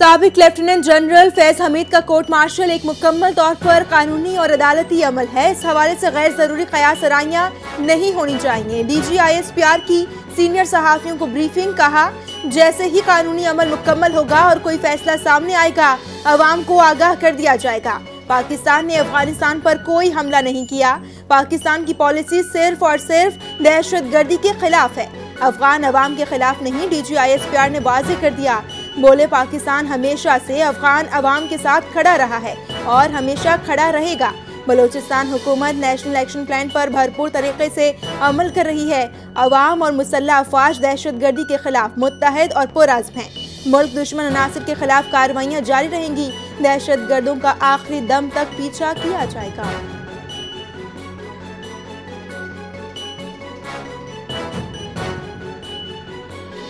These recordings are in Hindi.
साबिक लेफ्टिनेंट जनरल फैज हमीद का कोर्ट मार्शल एक मुकम्मल तौर पर कानूनी और अदालती अमल है। इस हवाले से गैर जरूरी कयास आराइयां नहीं होनी चाहिए। डीजी ISPR की सीनियर सहाफियों को ब्रीफिंग। कहा, जैसे ही कानूनी अमल मुकम्मल होगा और कोई फैसला सामने आएगा, अवाम को आगाह कर दिया जाएगा। पाकिस्तान ने अफगानिस्तान पर कोई हमला नहीं किया। पाकिस्तान की पॉलिसी सिर्फ और सिर्फ दहशतगर्दी के खिलाफ है, अफगान अवाम के खिलाफ नहीं। डीजी ISPR ने वाज़ेह कर दिया। बोले, पाकिस्तान हमेशा से अफगान अवाम के साथ खड़ा रहा है और हमेशा खड़ा रहेगा। बलोचिस्तान हुकूमत नेशनल एक्शन प्लान पर भरपूर तरीके से अमल कर रही है। अवाम और मुसल्लह अफवाज दहशतगर्दी के खिलाफ मुत्तहद और पुरअज़्म हैं। मुल्क दुश्मन अनासिर के खिलाफ कार्रवाइयाँ जारी रहेंगी। दहशतगर्दों का आखिरी दम तक पीछा किया जाएगा।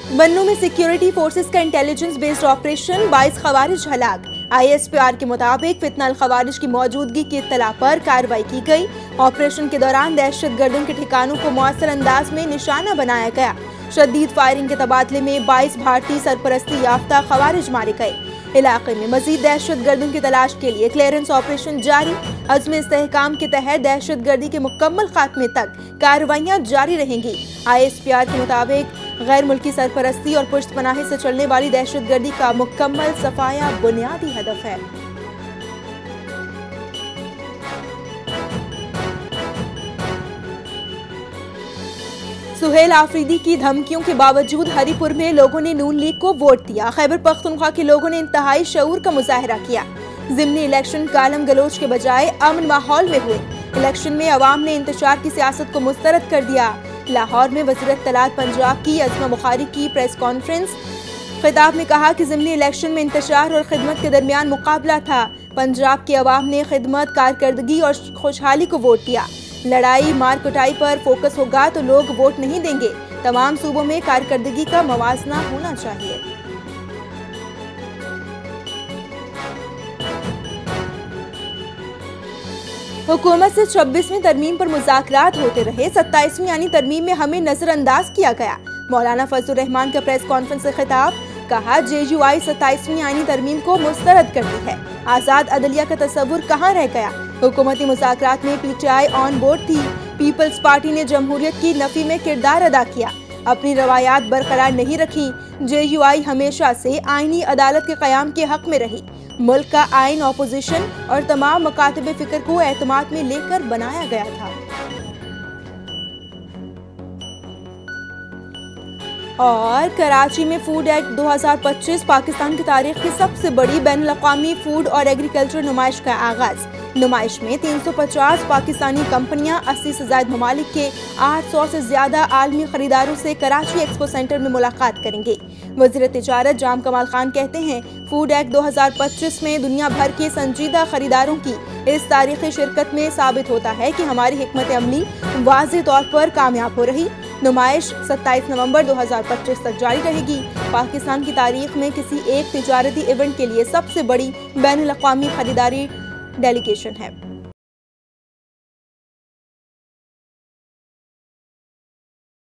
बन्नू में सिक्योरिटी फोर्सेस का इंटेलिजेंस बेस्ड ऑपरेशन, 22 खवारिज हलाक। ISPR के मुताबिक फितनल खवारिज की मौजूदगी की इत्तला पर कार्रवाई की गई। ऑपरेशन के दौरान दहशतगर्दों के ठिकानों को मौसर अंदाज में निशाना बनाया गया। शदीद फायरिंग के तबादले में 22 भारतीय सरपरस्ती याफ्ता खवारिज मारे गए। इलाके में मजीद दहशतगर्दों की तलाश के लिए क्लियरेंस ऑपरेशन जारी। अज़्म इस्तेहकाम के तहत दहशतगर्दी के मुकम्मल खात्मे तक कार्रवाइयाँ जारी रहेंगी। ISPR के मुताबिक गैर मुल्की सरपरस्ती और पुश्तपनाही से चलने वाली दहशतगर्दी का मुकम्मल सफाया बुनियादी हदफ है। सुहेल आफरीदी की धमकियों के बावजूद हरीपुर में लोगों ने नून लीग को वोट दिया। खैबर पख्तूनख्वा के लोगों ने इंतहाई शऊर का मुजाहरा किया। ज़िमनी इलेक्शन गालम गलोच के बजाय अमन माहौल में हुए। इलेक्शन में अवाम ने इंतशार की सियासत को मुस्तरद कर दिया। लाहौर में वज़ीर इत्तलात पंजाब की अज़मा बुखारी की प्रेस कॉन्फ्रेंस। खिताब में कहा कि ज़िमनी इलेक्शन में इंतशार और खिदमत के दरमियान मुकाबला था। पंजाब की अवाम ने खिदमत, कारकर्दगी और खुशहाली को वोट दिया। लड़ाई मार कुटाई पर फोकस होगा तो लोग वोट नहीं देंगे। तमाम सूबों में कारकर्दगी का मवाजना होना चाहिए। हुकूमत से 26वीं तरमीम पर मुज़ाकरात होते रहे। 27वीं यानी तरमीम में हमें नजरअंदाज किया गया। मौलाना फजलुर रहमान का प्रेस कॉन्फ्रेंस से खिताब। कहा, JUI 27वीं आईनी तरमीम को मुस्तरद करती है। आज़ाद अदलिया का तस्वुर कहाँ रह गया। हुकूमती मुज़ाकरात में PTI ऑन बोर्ड थी। पीपल्स पार्टी ने जमहूरियत की नफी में किरदार अदा किया, अपनी रवायात बरकरार नहीं रखी। JUI हमेशा से आईनी अदालत के क़याम के हक में रही। मुल्क का आइन ऑपोजिशन और तमाम मकातब फिक्र को एतमाद में लेकर बनाया गया था। और कराची में फूड एक्ट 2025 पाकिस्तान की तारीख की सबसे बड़ी बैनुल-अक़वामी फूड और एग्रीकल्चर नुमाइश का आगाज। नुमाइश में 350 पाकिस्तानी कंपनियां 80 से ज़ायद ममालिक के 800 से ज़्यादा आलमी खरीदारों से कराची एक्सपो सेंटर में मुलाकात करेंगे। वज़ीर तिजारत जाम कमाल खान कहते हैं, फूड एक्ट 2025 में दुनिया भर के संजीदा खरीदारों की इस तारीखी शिरकत में साबित होता है कि हमारी हिकमत अमली वाज़ेह तौर पर कामयाब हो रही। नुमाइश 27 नवंबर 2025 तक जारी रहेगी। पाकिस्तान की तारीख में किसी एक तिजारती इवेंट के लिए सबसे बड़ी बैनुल-अक़वामी खरीदारी डेलीगेशन है।